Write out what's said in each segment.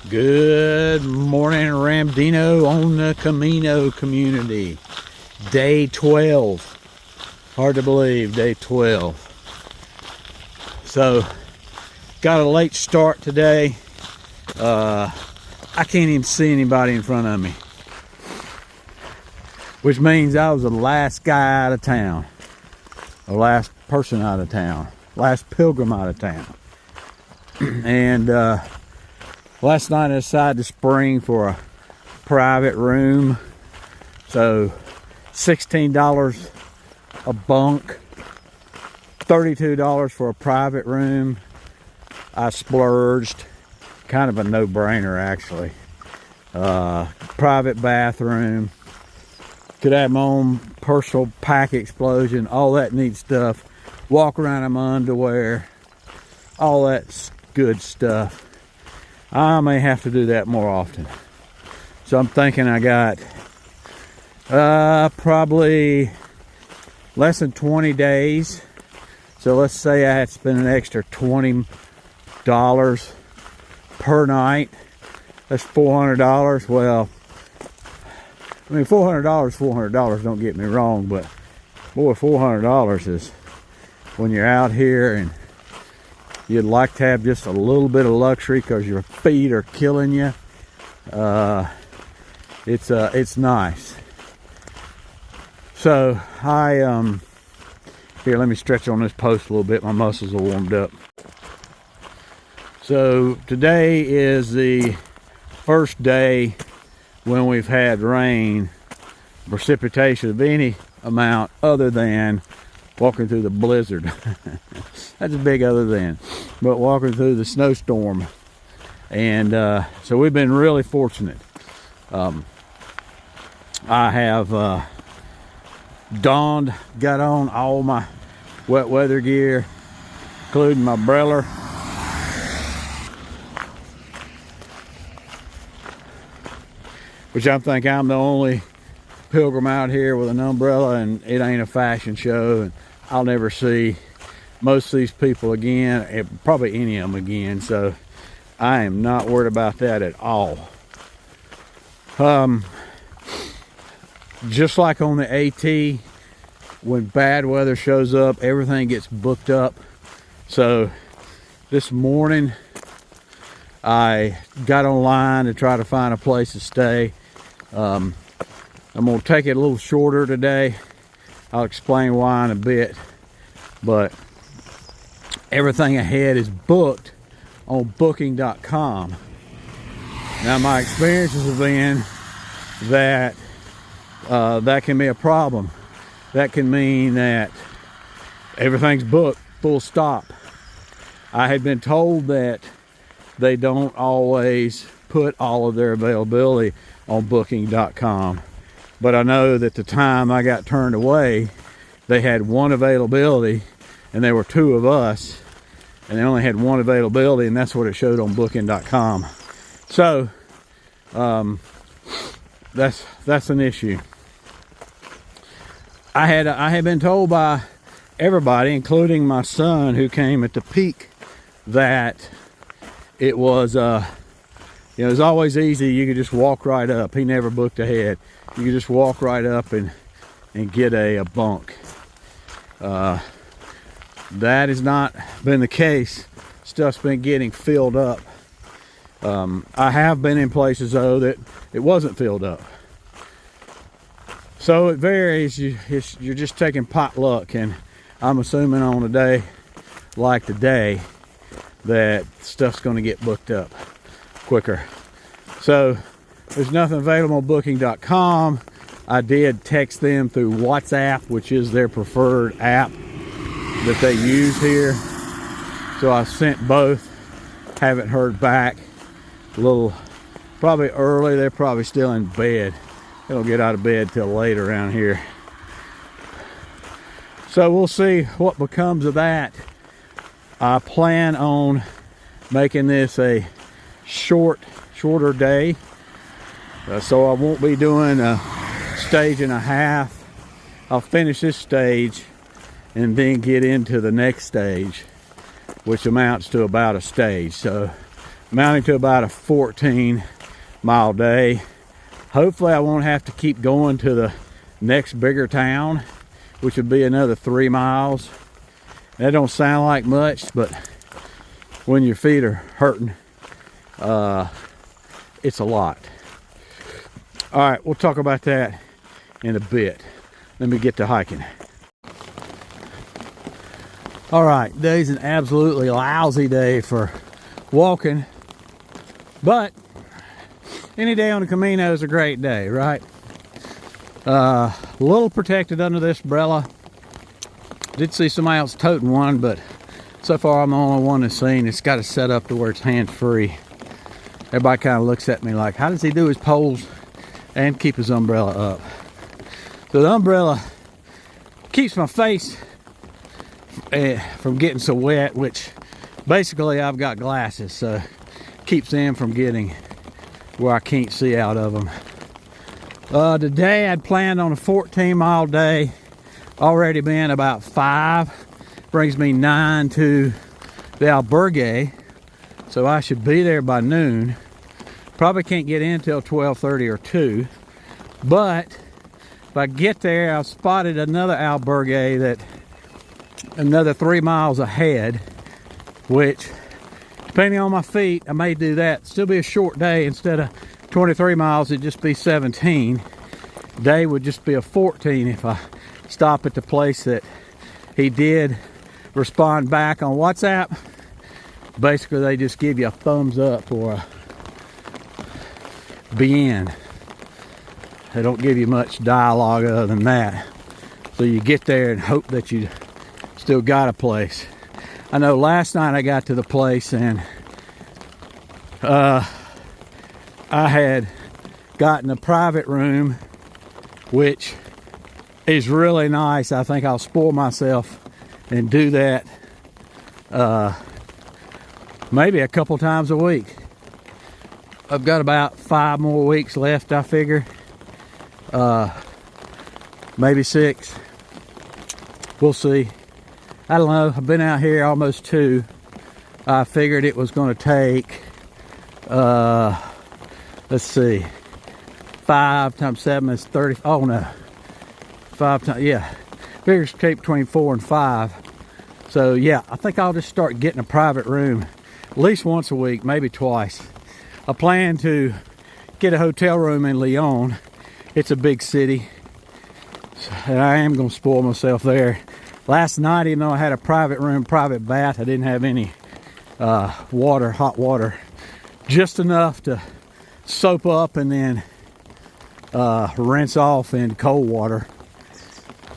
Good morning, Ramdino on the Camino community. Day 12. Hard to believe, day 12. So, got a late start today. I can't even see anybody in front of me. Which means I was the last guy out of town. The last person out of town. Last pilgrim out of town. And, last night I decided to spring for a private room. So $16 a bunk, $32 for a private room. I splurged. Kind of a no-brainer actually. Private bathroom. Could have my own personal pack explosion, all that neat stuff. Walk around in my underwear. All that good stuff. I may have to do that more often. So I'm thinking I got probably less than 20 days. So let's say I had to spend an extra $20 per night. That's $400. Well, I mean, $400, don't get me wrong, but boy, $400 is when you're out here and you'd like to have just a little bit of luxury because your feet are killing you. It's nice. So here, let me stretch on this post a little bit. My muscles are warmed up. So today is the first day when we've had rain, precipitation of any amount other than walking through the blizzard. That's a big other than, but walking through the snowstorm. And so we've been really fortunate. I have got on all my wet weather gear, including my umbrella. Which I think I'm the only pilgrim out here with an umbrella, and it ain't a fashion show, and I'll never see most of these people again, probably any of them again, so I am not worried about that at all. Just like on the AT, when bad weather shows up, everything gets booked up. So this morning I got online to try to find a place to stay. I'm going to take it a little shorter today. I'll explain why in a bit, but everything ahead is booked on booking.com. Now my experiences have been that that can be a problem. That can mean that everything's booked, full stop. I had been told that they don't always put all of their availability on booking.com. But I know that the time I got turned away, they had one availability, and there were two of us, and they only had one availability, and that's what it showed on booking.com. So that's an issue. I had been told by everybody, including my son who came at the peak, that it was it was always easy. You could just walk right up. He never booked ahead. You could just walk right up and get a bunk. That has not been the case. Stuff's been getting filled up. I have been in places though that it wasn't filled up. So it varies. You're just taking pot luck, and I'm assuming on a day like today that stuff's going to get booked up quicker. So there's nothing available on booking.com. I did text them through WhatsApp, which is their preferred app that they use here. So I sent both. Haven't heard back. A little, probably early. They're probably still in bed. They don't get out of bed till late around here. So we'll see what becomes of that. I plan on making this a shorter day. So I won't be doing a stage and a half. I'll finish this stage and then get into the next stage, which amounts to about a stage. So amounting to about a 14-mile day. Hopefully I won't have to keep going to the next bigger town, which would be another 3 miles. That don't sound like much, but when your feet are hurting, it's a lot. All right, we'll talk about that in a bit. Let me get to hiking. All right, today's an absolutely lousy day for walking, but any day on the Camino is a great day, right? A little protected under this umbrella. Did see somebody else toting one, but so far I'm the only one that's seen. It's got it set up to where it's hands-free. Everybody kind of looks at me like, how does he do his poles and keep his umbrella up? So the umbrella keeps my face from getting so wet, which basically I've got glasses, so keeps them from getting where I can't see out of them. Today I'd planned on a 14-mile day. Already been about 5. Brings me 9 to the albergue, so I should be there by noon. Probably can't get in till 12:30 or 2, but if I get there, I've spotted another albergue that another 3 miles ahead, which depending on my feet I may do that. Still be a short day. Instead of 23 miles it'd just be 17. Day would just be a 14 if I stop at the place that he did respond back on WhatsApp. Basically they just give you a thumbs up or a bien. They don't give you much dialogue other than that. So you get there and hope that you still got a place. I know last night I got to the place and I had gotten a private room, which is really nice. I think I'll spoil myself and do that maybe a couple times a week. I've got about 5 more weeks left, I figure. Maybe 6. We'll see. I don't know. I've been out here almost 2. I figured it was going to take, let's see, 5 times 7 is 30. Oh no, 5 times, yeah. Figures take between 4 and 5. So yeah, I think I'll just start getting a private room at least once a week, maybe twice. I plan to get a hotel room in Lyon. It's a big city, and I am going to spoil myself there. Last night, even though I had a private room, private bath, I didn't have any water, hot water. Just enough to soap up and then rinse off in cold water,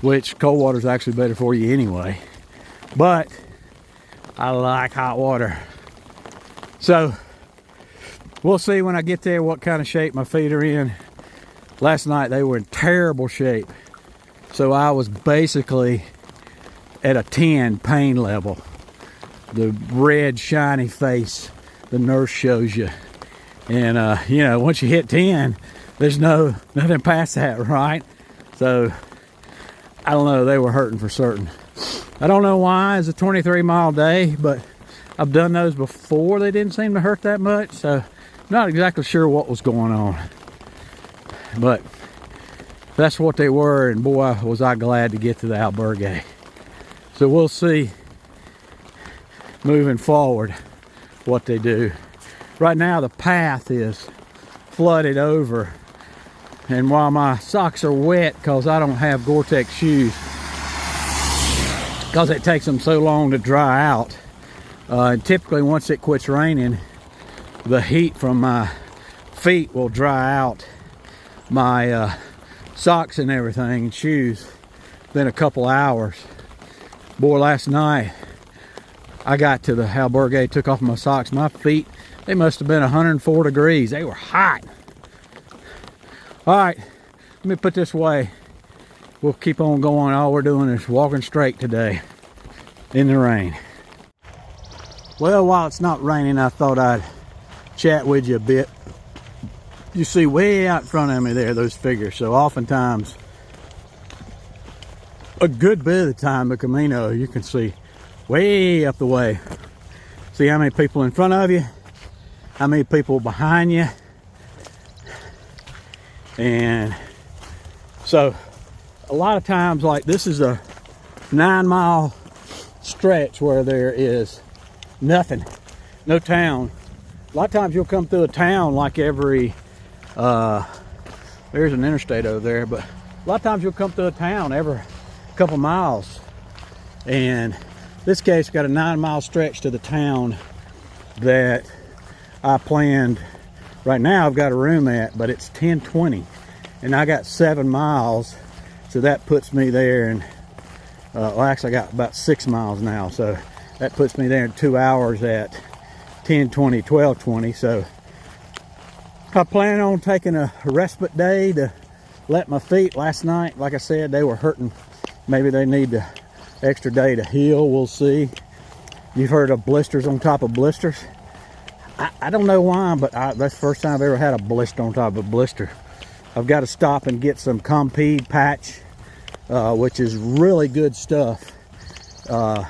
which cold water is actually better for you anyway. But I like hot water. So we'll see when I get there what kind of shape my feet are in. Last night they were in terrible shape. So I was basically at a 10 pain level. The red shiny face the nurse shows you. And you know, once you hit 10, there's nothing past that, right? So I don't know, they were hurting for certain. I don't know why it's a 23-mile day, but I've done those before. They didn't seem to hurt that much, so not exactly sure what was going on. But that's what they were, and boy, was I glad to get to the albergue. So we'll see moving forward what they do. Right now the path is flooded over, and while my socks are wet because I don't have Gore-Tex shoes, because it takes them so long to dry out, and typically once it quits raining, the heat from my feet will dry out my socks and everything and shoes. Been a couple hours. Boy, last night I got to the albergue, took off my socks. My feet, they must have been 104 degrees. They were hot. All right, let me put this away. We'll keep on going. All we're doing is walking straight today in the rain. Well, while it's not raining, I thought I'd chat with you a bit. You see way out in front of me there, those figures. So oftentimes, a good bit of the time, the Camino, you can see way up the way. See how many people in front of you? how many people behind you. And so a lot of times, like this is a 9-mile stretch where there is nothing, no town. A lot of times you'll come through a town like every, there's an interstate over there, but a lot of times you'll come through a town every couple miles. And this case got a 9-mile stretch to the town that I planned. Right now I've got a room at, but it's 10:20 and I got 7 miles. So that puts me there in, well actually I got about 6 miles now. So that puts me there in 2 hours at 10:20, 12:20. So I plan on taking a respite day to let my feet. Last night, like I said, they were hurting. Maybe they need the extra day to heal. We'll see. You've heard of blisters on top of blisters. I don't know why, but that's the first time I've ever had a blister on top of a blister. I've got to stop and get some Compeed patch, which is really good stuff. I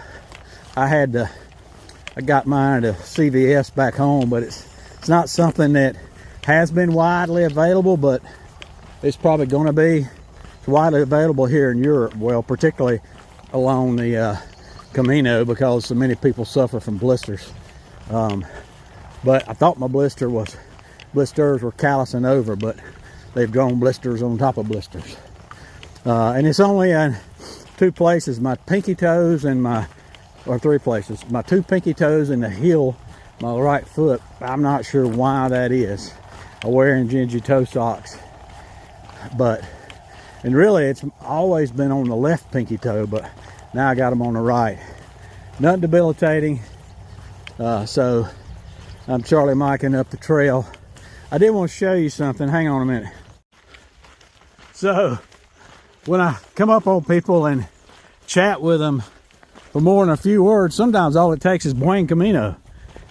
got mine at a CVS back home, but it's not something that has been widely available, but it's probably going to be. It's widely available here in Europe, well, particularly along the Camino, because so many people suffer from blisters. But I thought my blisters were callousing over, but they've grown blisters on top of blisters. And it's only in 2 places, my pinky toes and or 3 places. My 2 pinky toes and the heel, my right foot. I'm not sure why that is. I'm wearing gingy toe socks. And really it's always been on the left pinky toe, but now I got them on the right. Nothing debilitating. So I'm Charlie Miking up the trail. I did want to show you something. Hang on a minute. So when I come up on people and chat with them for more than a few words, sometimes all it takes is buen camino.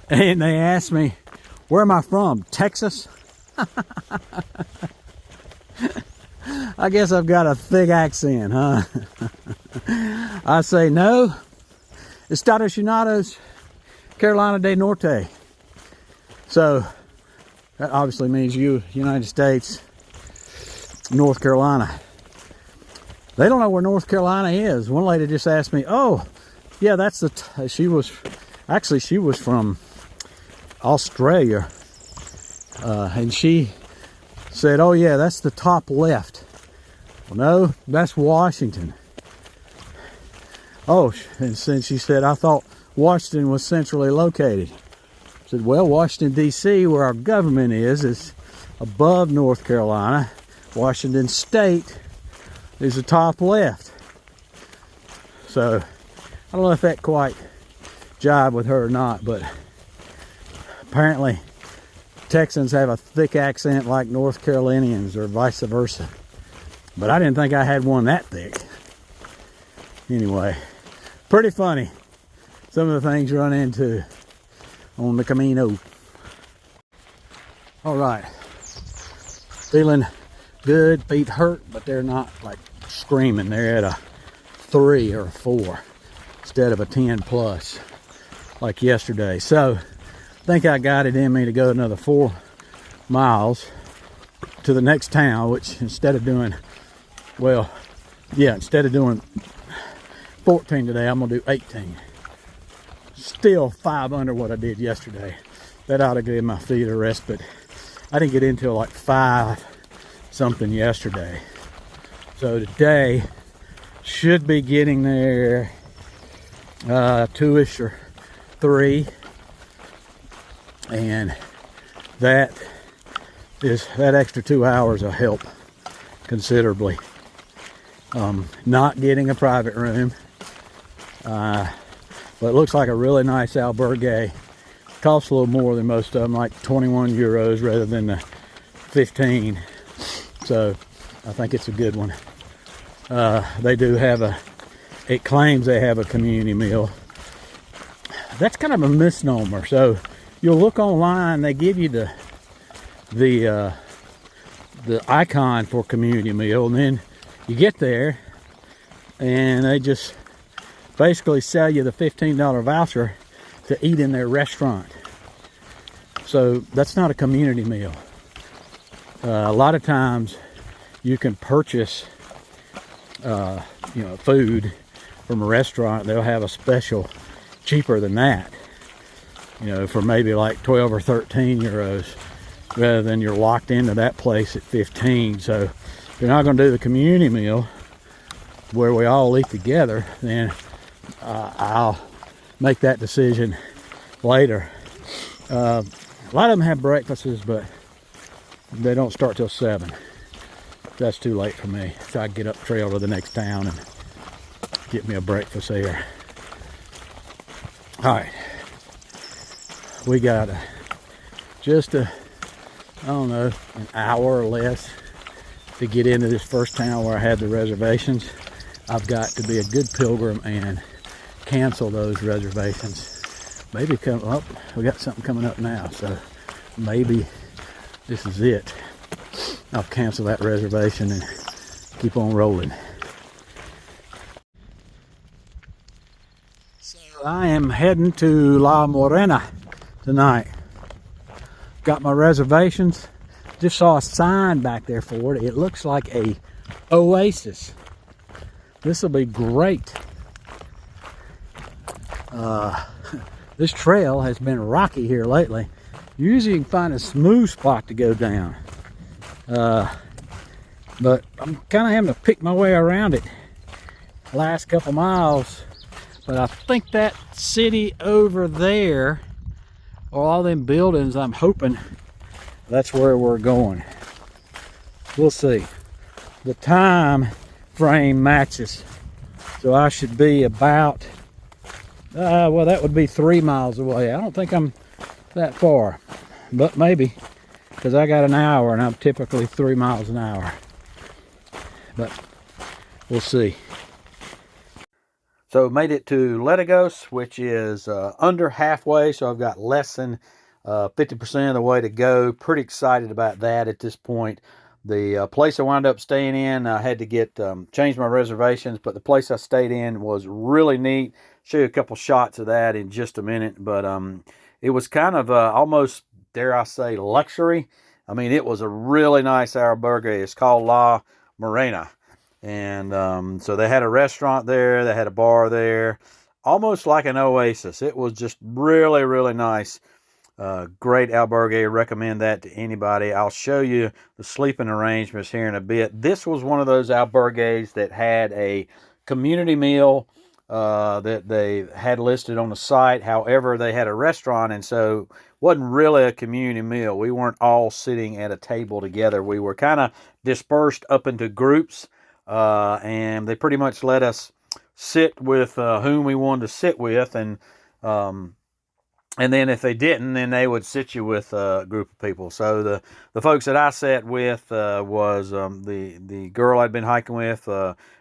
And they ask me, where am I from? Texas? I guess I've got a thick accent, huh? I say, no, Estados Unidos, Carolina del Norte. So that obviously means United States, North Carolina. They don't know where North Carolina is. One lady just asked me, oh, yeah, that's she was from Australia. And she said, oh yeah, that's the top left. Well, no, that's Washington. Oh, and since she said, I thought Washington was centrally located. I said, well, Washington, D.C., where our government is above North Carolina. Washington State is the top left. So I don't know if that quite jived with her or not, but apparently Texans have a thick accent like North Carolinians or vice versa. But I didn't think I had one that thick. Anyway, pretty funny. Some of the things you run into on the Camino. All right. Feeling good. Feet hurt, but they're not like screaming. They're at a 3 or a 4 instead of a 10 plus like yesterday. So I think I got it in me to go another 4 miles to the next town, which instead of doing 14 today, I'm gonna do 18. Still 5 under what I did yesterday. That ought to give my feet a rest, but I didn't get into like 5 something yesterday. So today should be getting there 2-ish or 3, and that extra 2 hours will help considerably. Not getting a private room, but it looks like a really nice albergue. Costs a little more than most of them, like 21 euros rather than the 15. So I think it's a good one. They do have it claims they have a community meal. That's kind of a misnomer. So you'll look online, they give you the icon for community meal, and then you get there and they just basically sell you the $15 voucher to eat in their restaurant. So that's not a community meal. A lot of times you can purchase food from a restaurant. They'll have a special cheaper than that, for maybe like 12 or 13 euros, rather than you're locked into that place at 15. So if you're not going to do the community meal where we all eat together, then I'll make that decision later. A lot of them have breakfasts, but they don't start till 7. That's too late for me. So I get up trail to the next town and get me a breakfast there. All right, we got just I don't know, an hour or less to get into this first town where I had the reservations. I've got to be a good pilgrim and cancel those reservations. Maybe come up, we got something coming up now, so maybe this is it. I'll cancel that reservation and keep on rolling. So I am heading to La Morena tonight. Got my reservations. Just saw a sign back there for it. It looks like a oasis. This will be great. This trail has been rocky here lately. Usually you can find a smooth spot to go down. But I'm kind of having to pick my way around it last couple miles. But I think that city over there, or all them buildings, I'm hoping that's where we're going. We'll see. The time frame matches. So I should be about, well, that would be 3 miles away. I don't think I'm that far, but maybe, because I got an hour and I'm typically 3 miles an hour. But we'll see. So made it to Ledigos, which is under halfway, so I've got less than 50% of the way to go. Pretty excited about that at this point. The place I wound up staying in, I had to get change my reservations, but the place I stayed in was really neat. Show you a couple shots of that in just a minute, but it was kind of almost, dare I say, luxury. I mean, it was a really nice albergue. It's called La Morena. And so they had a restaurant there, they had a bar there, almost like an oasis. It was just really, really nice. Great albergue. Recommend that to anybody. I'll show you the sleeping arrangements here in a bit. This was one of those albergues that had a community meal that they had listed on the site. However, they had a restaurant, and so wasn't really a community meal. We weren't all sitting at a table together. We were kind of dispersed up into groups. And they pretty much let us sit with whom we wanted to sit with, and then if they didn't, then they would sit you with a group of people. So the folks that I sat with was the girl I'd been hiking with,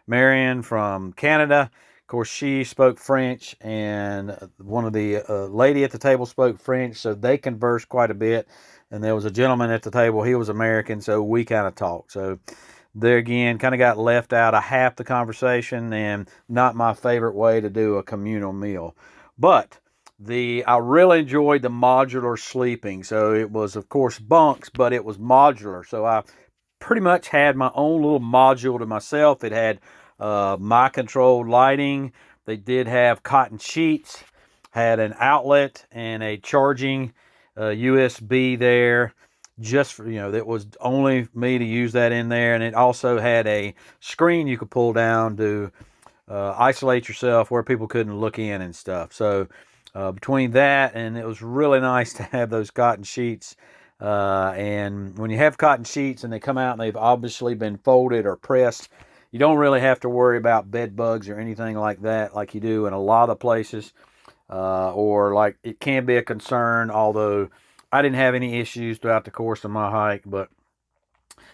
Marion from Canada. Of course, she spoke French, and one of the lady at the table spoke French, so they conversed quite a bit. And there was a gentleman at the table. He was American, so we kind of talked. So there again, kind of got left out of half the conversation, and not my favorite way to do a communal meal. But I really enjoyed the modular sleeping. So it was, of course, bunks, but it was modular. So I pretty much had my own little module to myself. It had my controlled lighting. They did have cotton sheets, had an outlet and a charging USB there. Just for, that was only me to use that in there. And it also had a screen you could pull down to isolate yourself where people couldn't look in and stuff. So between that, and it was really nice to have those cotton sheets. And when you have cotton sheets and they come out and they've obviously been folded or pressed, you don't really have to worry about bed bugs or anything like that like you do in a lot of places. Or like it can be a concern, although I didn't have any issues throughout the course of my hike, but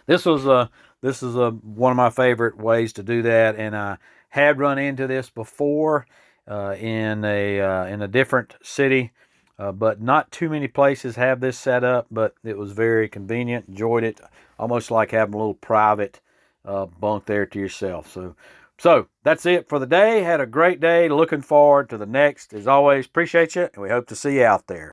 this is one of my favorite ways to do that. And I had run into this before in a different city, but not too many places have this set up. But it was very convenient. Enjoyed it, almost like having a little private bunk there to yourself. So that's it for the day. Had a great day. Looking forward to the next. As always, appreciate you, and we hope to see you out there.